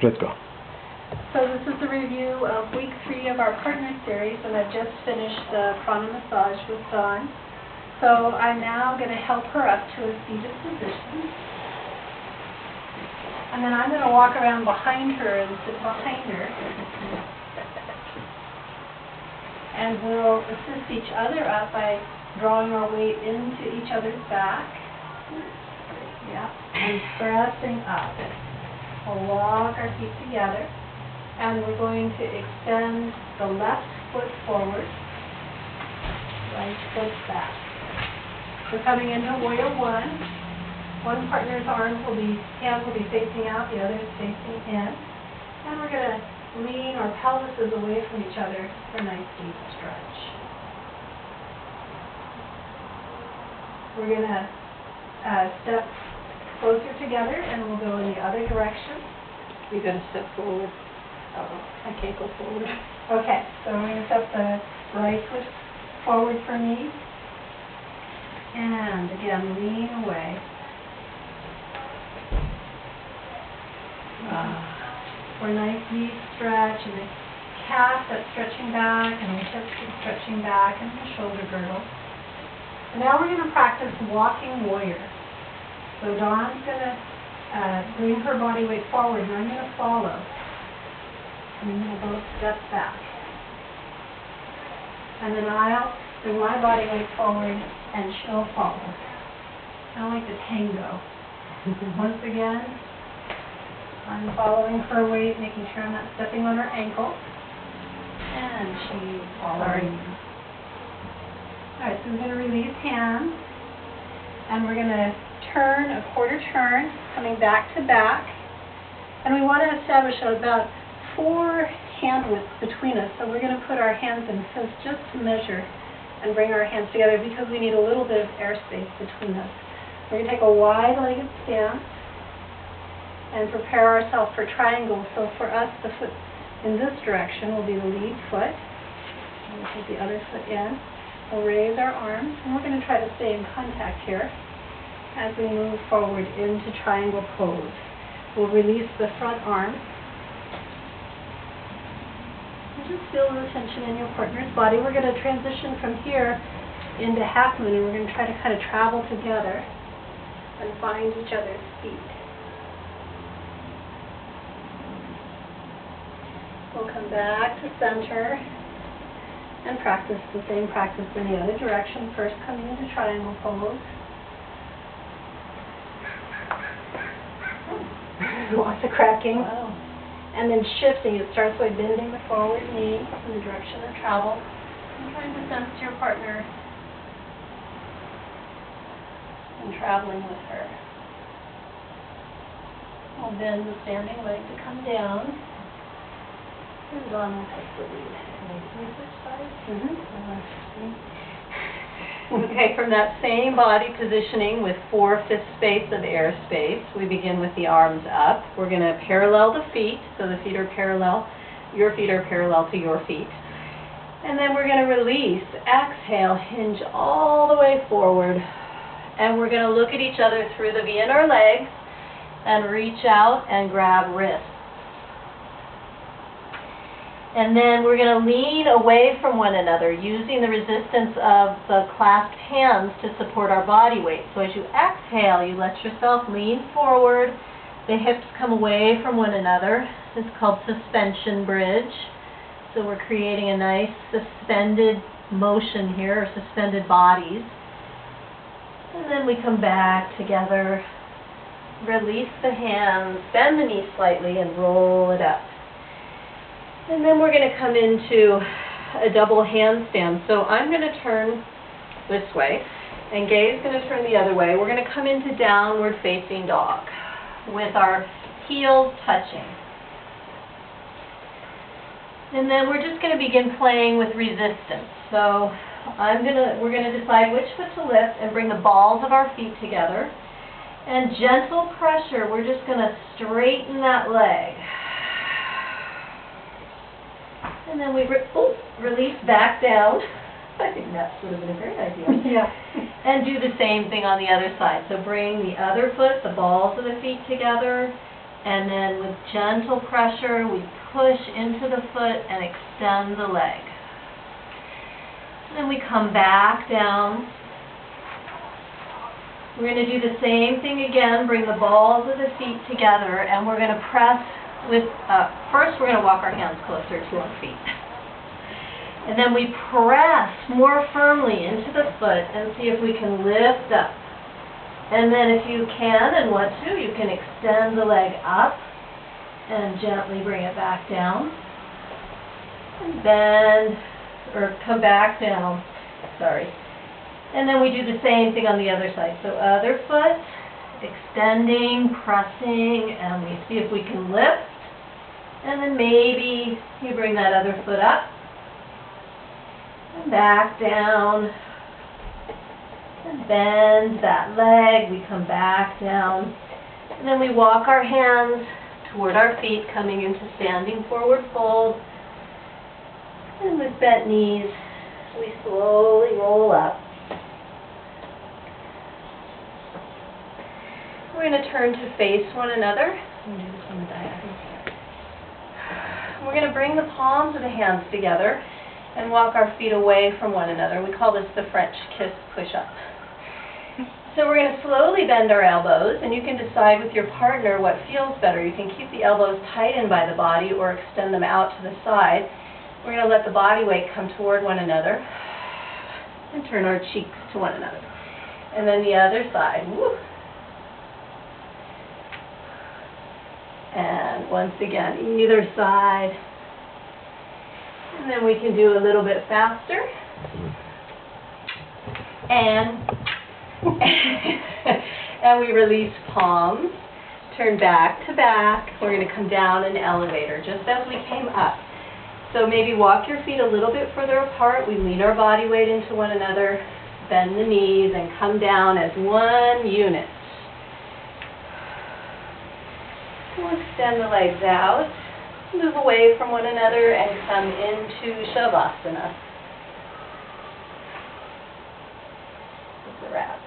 Let's go. So this is a review of week 3 of our partner series, and I've just finished the prana massage with Dawn. So I'm now going to help her up to a seated position. And then I'm going to walk around behind her and sit behind her. And we'll assist each other up by drawing our weight into each other's back. Yeah. And pressing up. We'll walk our feet together. And we're going to extend the left foot forward, right foot back. We're coming into Warrior One. One partner's hands will be facing out, the other is facing in. And we're going to lean our pelvises away from each other for a nice deep stretch. We're going to step closer together, and we'll go in the other direction. You're going to step forward. Oh, I can't go forward. Okay, so we're going to step the right foot forward for me. And again, lean away. For a nice deep stretch, and the calf that's stretching back, and the hips are stretching back, and the shoulder girdle. And now we're going to practice walking warrior. So Dawn's going to bring her body weight forward, and I'm going to follow. And then we'll both step back. And then I'll bring my body weight forward, and she'll follow. Kind of like the tango. Once again, I'm following her weight, making sure I'm not stepping on her ankle. And she's following. Alright, so we're going to release hands. And we're going to turn a quarter turn, coming back to back. And we want to establish about 4 hand widths between us. So we're going to put our hands in fist just to measure and bring our hands together because we need a little bit of airspace between us. We're going to take a wide-legged stance and prepare ourselves for triangle. So for us, the foot in this direction will be the lead foot. And we'll take the other foot in. We'll raise our arms, and we're going to try to stay in contact here as we move forward into triangle pose. We'll release the front arm. And just feel the tension in your partner's body. We're going to transition from here into half moon, and we're going to try to kind of travel together and find each other's feet. We'll come back to center and practice the same practice in the other direction. First coming into triangle pose. Lots of cracking. Wow. And then shifting. It starts by bending the forward knee in the direction of travel. And trying to sense your partner and traveling with her. We'll bend the standing leg to come down. And Dawn will take the lead. Okay, from that same body positioning with 4/5 space of airspace, we begin with the arms up. We're going to parallel the feet, so the feet are parallel. Your feet are parallel to your feet. And then we're going to release. Exhale, hinge all the way forward. And we're going to look at each other through the V in our legs and reach out and grab wrists. And then we're going to lean away from one another using the resistance of the clasped hands to support our body weight. So as you exhale, you let yourself lean forward. The hips come away from one another. It's called suspension bridge. So we're creating a nice suspended motion here, or suspended bodies. And then we come back together. Release the hands, bend the knees slightly, and roll it up. And then we're going to come into a double handstand. So I'm going to turn this way, and Gay's going to turn the other way. We're going to come into downward facing dog with our heels touching. And then we're just going to begin playing with resistance. So we're going to decide which foot to lift and bring the balls of our feet together. And gentle pressure, we're just going to straighten that leg. And then we release back down. I think that would have been a great idea. Yeah. And do the same thing on the other side. So bring the other foot, the balls of the feet together, And then with gentle pressure, we push into the foot and extend the leg. Then we come back down. We're going to do the same thing again. Bring the balls of the feet together, and we're going to press with, first we're going to walk our hands closer to our feet. And then we press more firmly into the foot and see if we can lift up. And then if you can and want to, you can extend the leg up and gently bring it back down. And bend, or come back down, sorry. And then we do the same thing on the other side. So other foot, extending, pressing, and we see if we can lift. And then maybe you bring that other foot up. And back down. And bend that leg. We come back down. And then we walk our hands toward our feet, coming into standing forward fold. And with bent knees, we slowly roll up. We're going to turn to face one another. I'm going to do this on the diagonal. We're going to bring the palms of the hands together and walk our feet away from one another. We call this the French kiss push-up. So we're going to slowly bend our elbows, and you can decide with your partner what feels better. You can keep the elbows tight in by the body or extend them out to the side. We're going to let the body weight come toward one another and turn our cheeks to one another. And then the other side. Woo. And once again, either side. And then we can do a little bit faster. And and we release palms, turn back to back. We're going to come down an elevator, just as we came up. So maybe walk your feet a little bit further apart. We lean our body weight into one another, bend the knees, and come down as one unit. We'll extend the legs out, move away from one another, and come into Shavasana. That's a wrap.